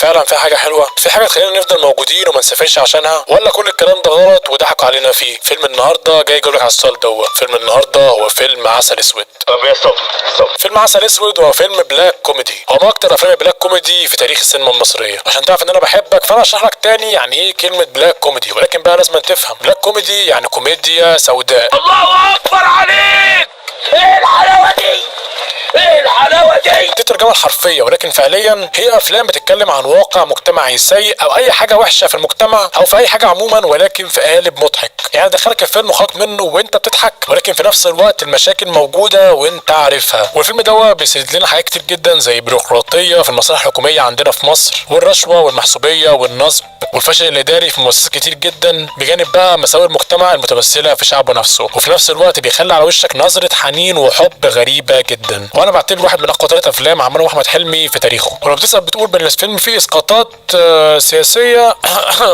فعلا في حاجة حلوة، في حاجة تخلينا نفضل موجودين وما نسافرش عشانها، ولا كل الكلام ده غلط وضحكوا علينا فيه؟ فيلم النهارده جاي يجاوبلك على السؤال دوت. فيلم النهارده هو فيلم عسل اسود. طب يا صبر. فيلم عسل اسود هو فيلم بلاك كوميدي، هو من اكتر افلام البلاك كوميدي في تاريخ السينما المصرية. عشان تعرف ان انا بحبك فانا اشرح لك تاني يعني ايه كلمة بلاك كوميدي، ولكن بقى لازم تفهم بلاك كوميدي يعني كوميديا سوداء. الله اكبر عليك! ايه الحلاوة دي؟ ايه الحلاوة دي؟ دي الترجمة الحرفية، ولكن فعليا هي افلام بتتكلم عن واقع مجتمعي سيء او اي حاجة وحشة في المجتمع او في اي حاجة عموما، ولكن في قالب مضحك. يعني دخلك الفيلم وخرجت منه وانت بتضحك، ولكن في نفس الوقت المشاكل موجودة وانت عارفها. والفيلم ده بيسرد لنا حاجات كتير جدا زي البيروقراطية في المصالح الحكومية عندنا في مصر، والرشوة والمحسوبية والنصب والفشل الاداري في مؤسسات كتير جدا، بجانب بقى مساوئ المجتمع المتمثلة في شعبه نفسه. وفي نفس الوقت بيخلي على وشك نظرة حنين وحب غريبة جدا، وانا بعتبر واحد من اقوى 3 افلام عمله احمد حلمي في تاريخه. ولو بتسال بتقول بان الفيلم فيه اسقاطات سياسيه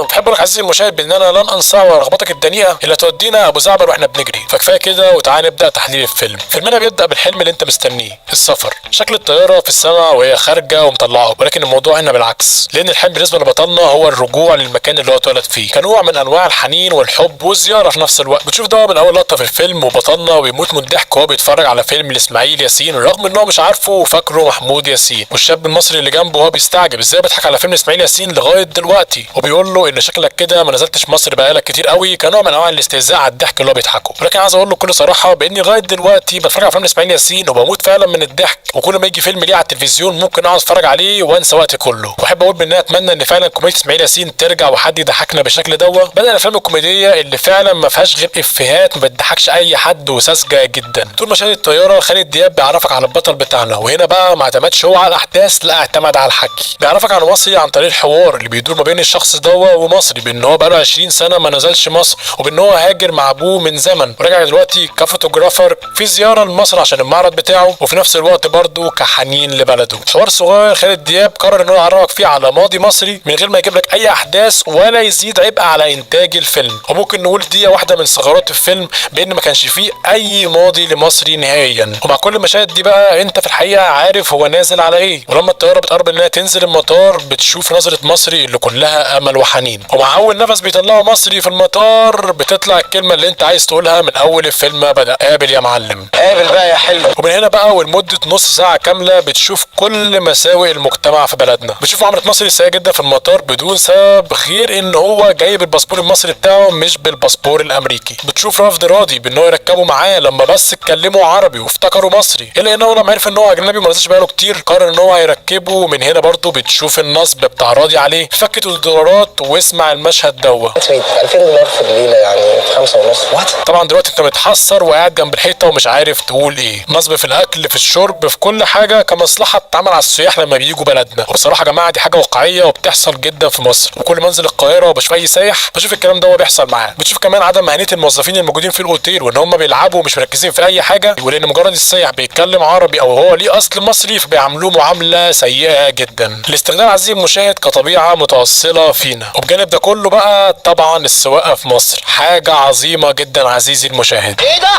بحب اقول لك عزيزي المشاهد بان انا لن انسى ورغبتك الدنيئه اللي تودينا ابو زعبل واحنا بنجري. فكفايه كده وتعالى نبدا تحليل الفيلم. فيلمنا بيبدا بالحلم اللي انت مستنيه، السفر، شكل الطياره في السماء وهي خارجه ومطلعه، ولكن الموضوع هنا بالعكس، لان الحلم بالنسبه لبطلنا هو الرجوع للمكان اللي هو اتولد فيه كنوع من انواع الحنين والحب والزياره في نفس الوقت. بتشوف ده من اول لقطه في الفيلم وبطلنا بيموت من الضحك وهو بيتفرج على فيلم لاسماعيل ياسين رغم ان هو مش عارفه وفاكره محمود ياسين، والشاب المصري اللي جنبه وهو بيستعجب ازاي بيضحك على فيلم اسماعيل ياسين لغايه دلوقتي، وبيقول له ان شكلك كده ما نزلتش مصر بقالك كتير قوي كنوع من انواع الاستهزاء على الضحك اللي هو بيضحكه. ولكن عايز اقول له بكل صراحه باني لغايه دلوقتي بتفرج على فيلم اسماعيل ياسين وبموت فعلا من الضحك، وكل ما يجي فيلم ليه على التلفزيون ممكن اقعد اتفرج عليه وانسى وقتي كله. واحب اقول بان اتمنى ان فعلا كوميديا اسماعيل ياسين ترجع وحد يضحكنا بالشكل دوت بدل الافلام الكوميديه اللي فعلا ما فيهاش غير افيهات ما بتضحكش اي حد وساذجه جدا. طول مشاهد الطياره خالد دياب بيعرفك على البطل بتاعنا، وهنا بقى ما اعتمدش هو على الاحداث، لا اعتمد على الحكي. بيعرفك عن مصري عن طريق الحوار اللي بيدور ما بين الشخص دوت ومصري، بان هو بقاله 20 سنه ما نزلش مصر، وبان هو هاجر مع ابوه من زمن ورجع دلوقتي كفوتوجرافر في زياره لمصر عشان المعرض بتاعه، وفي نفس الوقت برضه كحنين لبلده. حوار صغير خالد دياب قرر ان هو يعرفك فيه على ماضي مصري من غير ما يجيب لك اي احداث ولا يزيد عبء على انتاج الفيلم. وممكن نقول دي واحده من ثغرات الفيلم بان ما كانش فيه اي ماضي لمصري نهائيا. ومع كل المشاهد دي بقى انت في الحقيقه عارف هو نازل على ايه، ولما الطياره بتقرب انها تنزل المطار بتشوف نظره مصري اللي كلها امل وحنين، ومع اول نفس بيطلعه مصري في المطار بتطلع الكلمه اللي انت عايز تقولها من اول الفيلم بدا: قابل يا معلم، قابل بقى يا حلو. ومن هنا بقى ولمده نص ساعه كامله بتشوف كل مساوئ المجتمع في بلدنا. بتشوف معامله مصري سيئه جدا في المطار بدون سبب غير ان هو جايب الباسبور المصري بتاعه مش بالباسبور الامريكي. بتشوف رفض راضي بان هو يركبوا معاه لما بس اتكلموا عربي وافتكروا مصري، الا انه لما عرف ان هو اجنبي وما نزلش بقاله كتير قرر ان هو هيركبه. من هنا برضه بتشوف النصب بتاع راضي عليه، فكت الدولارات واسمع المشهد دوت: 2000 دولار في الليله يعني في 5.5. وات؟ طبعا دلوقتي انت متحسر وقاعد جنب الحيطه ومش عارف تقول ايه. نصب في الاكل في الشرب في كل حاجه كمصلحه بتتعمل على السياح لما بييجوا بلدنا. وبصراحه يا جماعه دي حاجه واقعيه وبتحصل جدا في مصر، وكل ما انزل القاهره وبشوف اي سايح بشوف الكلام ده بيحصل معاه. بتشوف كمان عدم مهنيه الموظفين الموجودين في الاوتيل وان هم بيلعبوا ومش مركزين في اي حاجه، ولان مجرد السايح بيتكلم عربي او هو ليه اصل مصري فبيعاملوه معامله سيئه جدا. الاستغلال عزيزي المشاهد كطبيعه متوصله فينا. وبجانب ده كله بقى طبعا السواقه في مصر حاجه عظيمه جدا عزيزي المشاهد. ايه ده؟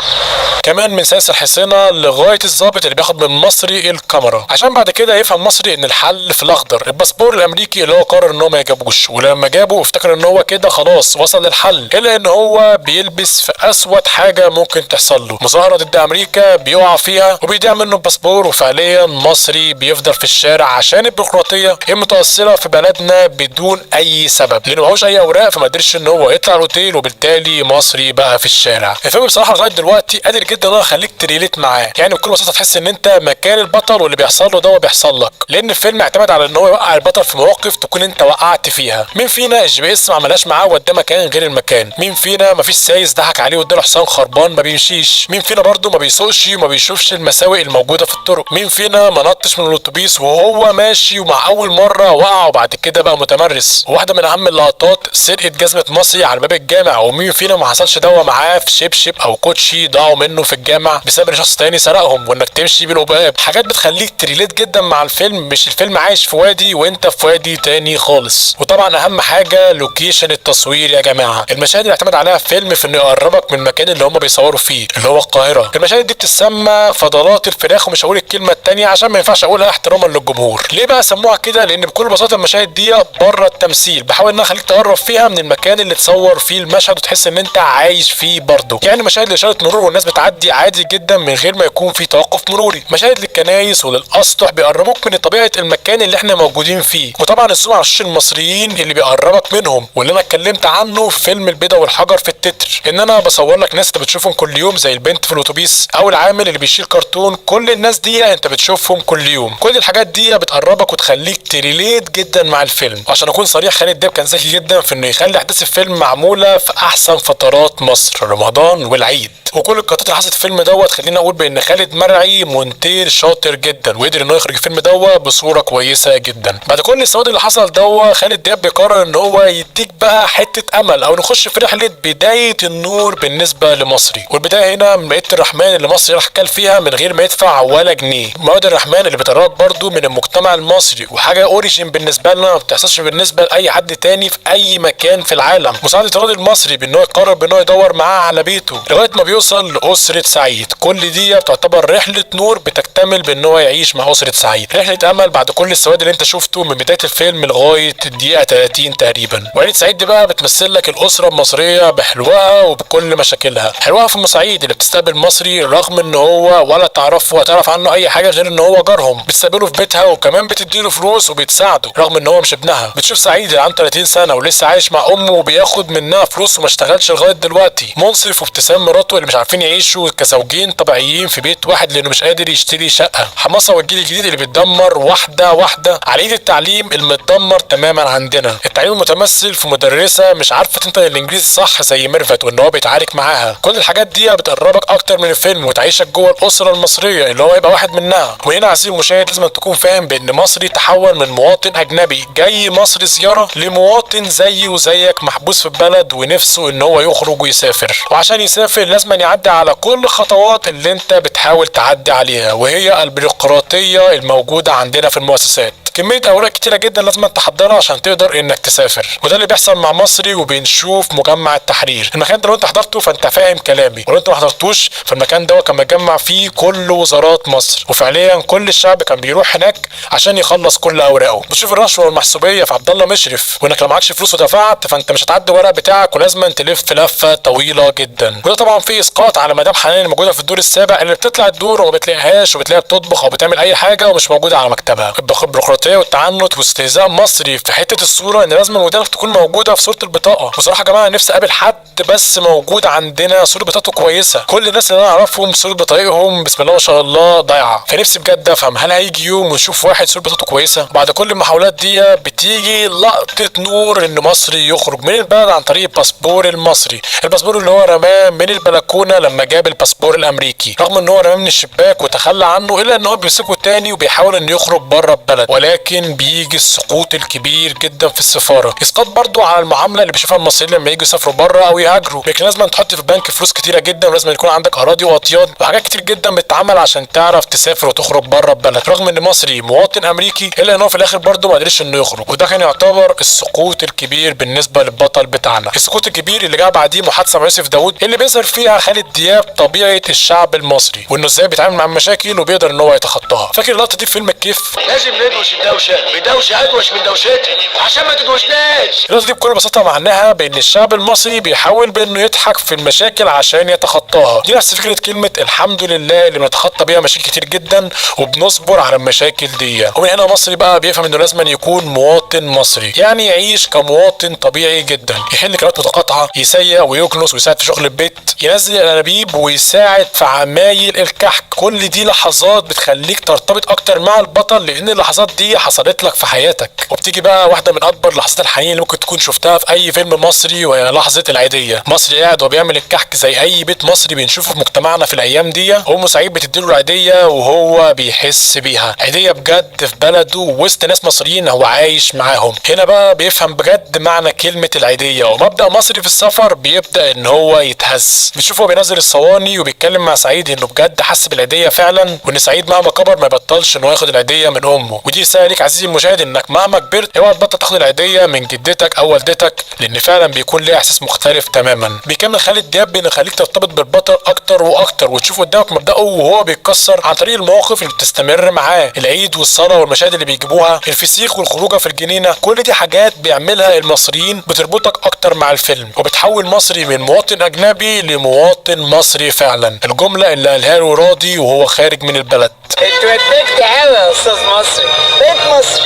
كمان من ساس الحصينه لغايه الضابط اللي بياخد من مصري الكاميرا عشان بعد كده يفهم مصري ان الحل في الاخضر، الباسبور الامريكي اللي هو قرر ان هو ما يجابوش، ولما جابه افتكر ان هو كده خلاص وصل للحل، الا ان هو بيلبس في اسود حاجه ممكن تحصل له، مظاهره ضد امريكا بيقع فيها وبيضيع منه الباسبور، وفعليا مصري بيفضل في الشارع عشان البيروقراطيه المتاصله في بلدنا بدون اي سبب، لانه معهوش اي اوراق فما قدرش ان هو يطلع الاوتيل، وبالتالي مصري بقى في الشارع. الفيلم بصراحه لغايه دلوقتي قادر جدا ان هو يخليك تريليت معاه، يعني بكل بساطه تحس ان انت مكان البطل واللي بيحصل له ده بيحصل لك، لان الفيلم اعتمد على ان هو يوقع البطل في مواقف تكون انت وقعت فيها. مين فينا الجي بي اس ما عملهاش معاه وده مكان غير المكان؟ مين فينا ما فيش سايس ضحك عليه واداله حصان خربان ما بيمشيش؟ مين فينا برضه ما بيسوقش وما بيشوفش المساوئ الموجوده في الطرق؟ مين فينا ما نطش من الاتوبيس وهو ماشي ومع اول مره وقع وبعد كده بقى متمرس؟ وواحده من اهم اللقطات سرقه جزمه مصري على باب الجامع، ومين فينا ما حصلش دوا معاه في شبشب او كوتشي ضاعوا منه في الجامع بسبب ان شخص تاني سرقهم، وانك تمشي بالقباب. حاجات بتخليك تريليت جدا مع الفيلم، مش الفيلم عايش في وادي وانت في وادي تاني خالص. وطبعا اهم حاجه لوكيشن التصوير يا جماعه، المشاهد اللي اعتمد عليها فيلم في انه يقربك من المكان اللي هم بيصوروا فيه اللي هو القاهره. المشاهد دي بتتسمى فضلات الفراخ ومش هقول الكلمه التانيه عشان ما ينفعش اقولها احتراما للجمهور. ليه بقى سموها كده؟ لان بكل بساطه المشاهد دي بره التمثيل، بحاول ان انا اخليك تقرب فيها من المكان اللي تصور فيه المشهد وتحس ان انت عايش فيه برضه. يعني مشاهد لاشاره مرور والناس بتعدي عادي جدا من غير ما يكون في توقف مروري، مشاهد للكنايس وللاسطح بيقربوك من طبيعه المكان اللي احنا موجودين فيه، وطبعا الزوم على الشاشه المصريين اللي بيقربك منهم واللي انا اتكلمت عنه في فيلم البيضه والحجر في التتر، ان انا بصور لك ناس انت بتشوفهم كل يوم زي البنت في الاتوبيس او العامل اللي بيشيل كرتون. كل الناس دي انت بتشوفهم كل يوم. كل الحاجات دي بتقربك وتخليك تريليت جدا مع الفيلم. وعشان اكون صريح، خالد دياب كان ذكي جدا في انه يخلي احداث الفيلم معموله في احسن فترات مصر، رمضان والعيد. وكل القطات اللي حصلت في الفيلم دوت خلينا اقول بان خالد مرعي مونتير شاطر جدا وقدر انه يخرج الفيلم دوت بصوره كويسه جدا. بعد كل السواد اللي حصل دوت خالد دياب بيقرر ان هو يديك بقى حته امل او نخش في رحله بدايه النور بالنسبه لمصري. والبدايه هنا من مائده الرحمن اللي مصري راح كل فيها من غير ما يدفع ولا جنيه. مواد الرحمن اللي بتقربك برضو من المجتمع المصري وحاجه اوريجين بالنسبه لنا ما بتحصلش بالنسبه لاي حد تاني في اي مكان في العالم. مساعده راضي المصري بان هو يقرر بان هو يدور معاه على بيته لغايه ما بيوصل لاسره سعيد. كل دي بتعتبر رحله نور بتكتمل بان هو يعيش مع اسره سعيد. رحله امل بعد كل السواد اللي انت شفته من بدايه الفيلم لغايه الدقيقه 30 تقريبا. وعيله سعيد دي بقى بتمثل لك الاسره المصريه بحلوها وبكل مشاكلها. حلوها في ام سعيد اللي بتستقبل مصري رغم ان هو ولا تعرفه ولا تعرف عنه اي حاجه غير ان هو جارهم، بتستقبله في بيتها وكمان بتديله فلوس وبتساعده رغم ان هو مش ابنها. بتشوف سعيد اللي عنده 30 سنه ولسه عايش مع امه وبياخد منها فلوس وما اشتغلش لغايه دلوقتي. منصف وابتسام مراته اللي مش عارفين يعيشوا كزوجين طبيعيين في بيت واحد لانه مش قادر يشتري شقه. حماسه والجيل الجديد اللي بيتدمر واحده واحده على ايد التعليم المتدمر تماما عندنا. التعليم المتمثل في مدرسه مش عارفه تنطق الانجليزي صح زي ميرفت وان هو بيتعارك معاها. كل الحاجات دي بتقربك اكتر من الفيلم وتعيشك جوه الاسره المصريه اللي هو يبقى واحد منها. وهنا عزيزي المشاهد لازم تكون فاهم بان مصري تحول من مواطن اجنبي جاي مصر زياره لمواطن زيي وزيك محبوس في البلد ونفسه ان هو يخرج ويسافر. وعشان يسافر لازم يعدي على كل الخطوات اللي انت بتحاول تعدي عليها وهي البيروقراطيه الموجوده عندنا في المؤسسات. كمية اوراق كتيرة جدا لازم تحضرها عشان تقدر انك تسافر، وده اللي بيحصل مع مصري وبنشوف مجمع التحرير. المكان ده لو انت حضرته فانت فاهم كلامي، ولو انت ما حضرتوش فالمكان ده كان مجمع فيه كل وزارات مصر، وفعليا كل الشعب كان بيروح هناك عشان يخلص كل اوراقه. بتشوف الرشوه والمحسوبيه في عبد الله مشرف، وانك لو معكش فلوس ودفعت فانت مش هتعدي الورق بتاعك ولازم تلف لفه طويله جدا. وده طبعا فيه اسقاط على مدام حنان اللي موجوده في الدور السابع اللي بتطلع الدور وما بتلاقيهاش وبتلاقيها بتطبخ او بتعمل اي حاجه ومش موجوده على مكتبها. البيروقراطيه والتعنت واستهزاء مصري في حته الصوره ان لازم ودانك تكون موجوده في صوره البطاقه. بصراحه يا جماعه نفسي اقابل حد بس موجود عندنا صوره بطاقته كويسه. كل الناس اللي انا اعرفهم صوره بطايقهم بسم الله ما شاء الله ضايعه. فنفسي بجد افهم هل هيجي يوم ونشوف واحد صوره بطاقته كويسه؟ بعد كل المحاولات دي بتيجي لقطه نور ان مصري يخرج من البلد عن طريق الباسبور المصري، الباسبور اللي هو رماه من البلكونه لما جاب الباسبور الامريكي، رغم ان هو رماه من الشباك وتخلى عنه الا ان هو بيمسكه تاني وبيحاول انه يخرج بره البلد. ولكن بيجي السقوط الكبير جدا في السفاره، اسقاط برضو على المعامله اللي بيشوفها المصريين لما يجوا يسافروا بره او يهاجروا. لكن لازم تحط في البنك فلوس كتيره جدا ولازم يكون عندك اراضي واطيان وحاجات كتير جدا بتتعمل عشان تعرف تسافر وتخرج بره البلد. رغم ان مصري مواطن امريكي الا ان هو في الاخر برضو ما قدرش انه يخرج، وده كان يعتبر السقوط الكبير بالنسبه للبطل بتاعنا. السقوط الكبير اللي جه بعديه محادثه مع يوسف داوود اللي بيظهر فيها خالد دياب طبيعه الشعب المصري وانه ازاي بيتعامل مع المشاكل وبيقدر ان هو يتخطاها. فاكر اللقطه دي في فيلم الكيف؟ لازم ندوش الدوشه بدوشه ادوش من دوشتها عشان ما تدوشناش. اللقطه دي بكل بساطه معناها بان الشعب المصري بيحاول بانه يضحك في المشاكل عشان يتخطاها. دي نفس فكره كلمه الحمد لله اللي بنتخطى بيها مشاكل كتير جدا وبنصبر على المشاكل دي. ومن هنا مصري بقى بيفهم انه لازم يكون مواطن مصري، يعني يعيش كمواطن طبيعي جدا، يحل كلمات متقاطعه، يسيق ويكنس ويساعد في شغل البيت، ينزل الانابيب ويساعد في عمايل الكحك. كل دي لحظات بتخليك ترتبط اكتر مع البطل لان اللحظات دي حصلت لك في حياتك. وبتيجي بقى واحده من اكبر لحظات الحنين اللي ممكن تكون شفتها في اي فيلم مصري وهي لحظه العيديه. مصري قاعد وبيعمل الكحك زي اي بيت مصري بنشوفه في مجتمعنا في الايام دي، ام سعيد بتديله العيديه وهو بيحس بيها، عيديه بجد في بلده وسط ناس مصريين هو عايش معاهم. هنا بقى بيفهم بجد معنى كلمه العيديه، ومبدا مصري في السفر بيبدا ان هو يتهز. بنشوفه هو بينزل الصواني وبيتكلم مع سعيد انه بجد حس بالعيديه فعلا، وان سعيد مهما كبر ما يبطلش ان هو ياخد العيديه من امه. ودي رساله ليك عزيزي المشاهد انك مهما كبرت اوعى تبطل تاخد العيديه من جدتك او والدتك، لان فعلا بيكون ليها احساس مختلف تماما. بيكمل خالد دياب بان يخليك ترتبط بالبطل اكتر واكتر وتشوف قدامك مبدأه وهو بيتكسر عن طريق المواقف اللي بتستمر معاه، العيد والصلاه والمشاهد اللي بيجيبوها، الفسيخ والخروجه في الجنينه، كل دي حاجات بيعملها المصريين بتربطك اكتر مع الفيلم وبتحول مصري من مواطن اجنبي لمواطن مصري فعلا. الجمله اللي قالها له راضي وهو خارج من البلد: اتوددت قوي يا استاذ مصري، بيت مصري.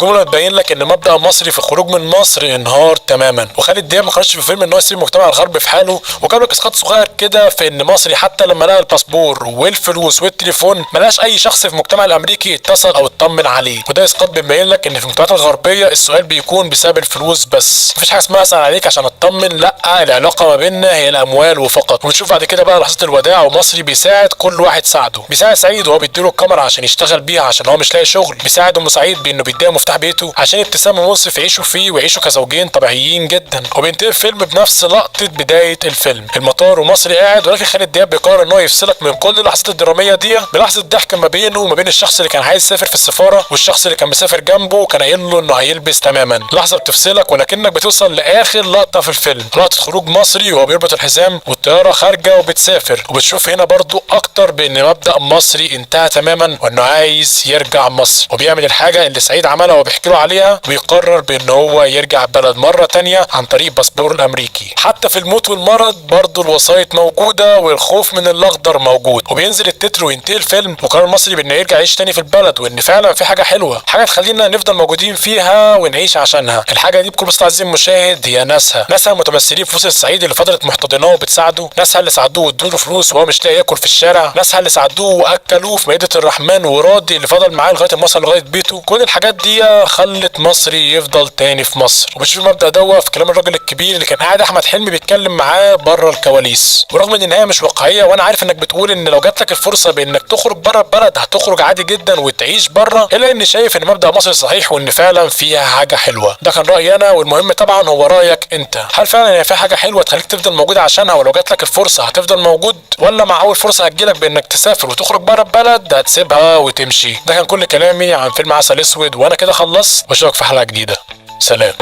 جمله بتبين لك ان مبدا مصري في الخروج من مصر انهار تماما. وخالد دياب ما خرجش في الفيلم ان هو يسيب مجتمع الغرب في حاله، وجاب لك اسقاط صغير كده في ان مصري حتى لما لقى الباسبور والفلوس والتليفون ما لقاش اي شخص في المجتمع الامريكي اتصل او اطمن عليه. وده اسقاط بيبين لك ان في المجتمعات الغربيه السؤال بيكون بسبب الفلوس بس، مفيش حاجه اسمها اسال عليك عشان اطمن، لا العلاقه ما بيننا هي الاموال وفقط. ونشوف بعد كده بقى لحظه الوداع ومصري بيساعد كل واحد ساعده. بيساعد سعيد وهو بيديله الكاميرا عشان يشتغل بيها عشان هو مش لاقي شغل، بيساعد ام سعيد بانه بيديها مفتاح بيته عشان ابتسام ومنصف يعيشوا فيه ويعيشوا كزوجين طبيعيين جدا. وبينتهي الفيلم بنفس لقطه بدايه الفيلم، المطار ومصري قاعد، ولكن خالد دياب بيقرر ان هو يفصلك من كل اللحظات الدراميه دي بلحظه ضحك ما بينه وما بين الشخص اللي كان عايز يسافر في السفاره والشخص اللي كان مسافر جنبه وكان قايل له انه هيلبس تماما. لحظه بتفصلك ولكنك بتوصل لاخر لقطه في الفيلم، لقطه خروج مصري وهو بيربط الحزام والطياره خارجه وبتسافر، وبتشوف هنا برضو اكتر بان مبدا مصري انتهى تماما وانه عايز يرجع مصر، وبيعمل الحاجه اللي سعيد عملها وبيحكي له عليها، ويقرر بان هو يرجع البلد مره تانية عن طريق باسبور الامريكي. حتى في الموت والمرض برضو الوسايط موجوده والخوف من الاخضر موجود. وبينزل التتر وينتهي الفيلم وقرر مصري بانه يرجع يعيش تاني في البلد، وان فعلا في حاجه حلوه، حاجه تخلينا نفضل موجودين فيها ونعيش عشانها. الحاجه دي بكل بساطه عزيزي المشاهد هي ناسها المتمثلين في فلوس السعيد اللي فضلت محتضناه وبتساعده، ناسها اللي ساعدوه وادوا له فلوس وهو مش لاقي ياكل في الشارع، ناسها اللي ساعدوه واكلوه في مائده الرحمن، وراضي اللي فضل معاه لغايه ما وصل لغايه بيته. كل الحاجات دي خلت مصري يفضل تاني في مصر. وبتشوف المبدا ده في كلام الراجل الكبير اللي كان قاعد احمد حلمي بيتكلم معاه بره الكواليس. ورغم ان النهايه مش واقعيه، وانا عارف انك بتقول ان لو جات لك الفرصه بانك تخرج بره البلد هتخرج عادي جدا وتعيش بره، الا اني شايف ان مبدا مصر صحيح وان فعلا فيها حاجه حلوه. ده كان رايي انا، والمهم طبعا هو رايك انت. هل فعلا هي فيها حاجه حلوه تخليك تفضل موجود عشانها ولو جات لك الفرصه هتفضل موجود، ولا مع اول فرصه هتجيلك بانك تسافر وتخرج بره البلد هتسيبها وتمشي؟ ده كان كل كلامي عن فيلم عسل اسود، وانا كده خلصت، واشوفك في حلقه جديده. سلام.